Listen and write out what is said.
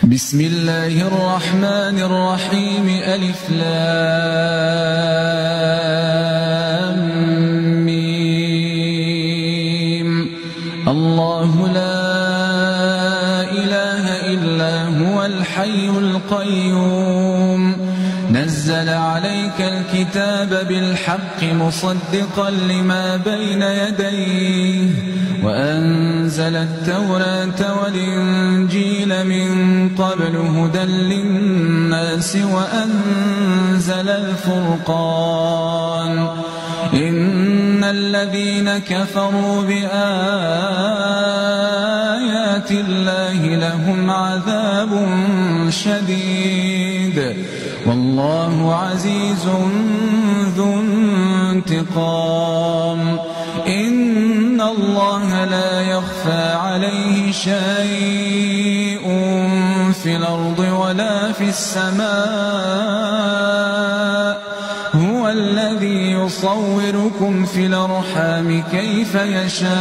بسم الله الرحمن الرحيم ألف لام ميم. الله لا إله إلا هو الحي القيوم نزل عليك الكتاب بالحق مصدقا لما بين يديه وأنزل التوراة والإنجيل من قبل هدى للناس وأنزل الفرقان إن الذين كفروا بآيات الله لهم عذاب شديد والله عزيز ذو انتقام. إن الله لا يخفى عليه شيء في الأرض ولا في السماء هو الذي يصوركم في الأرحام كيف يشاء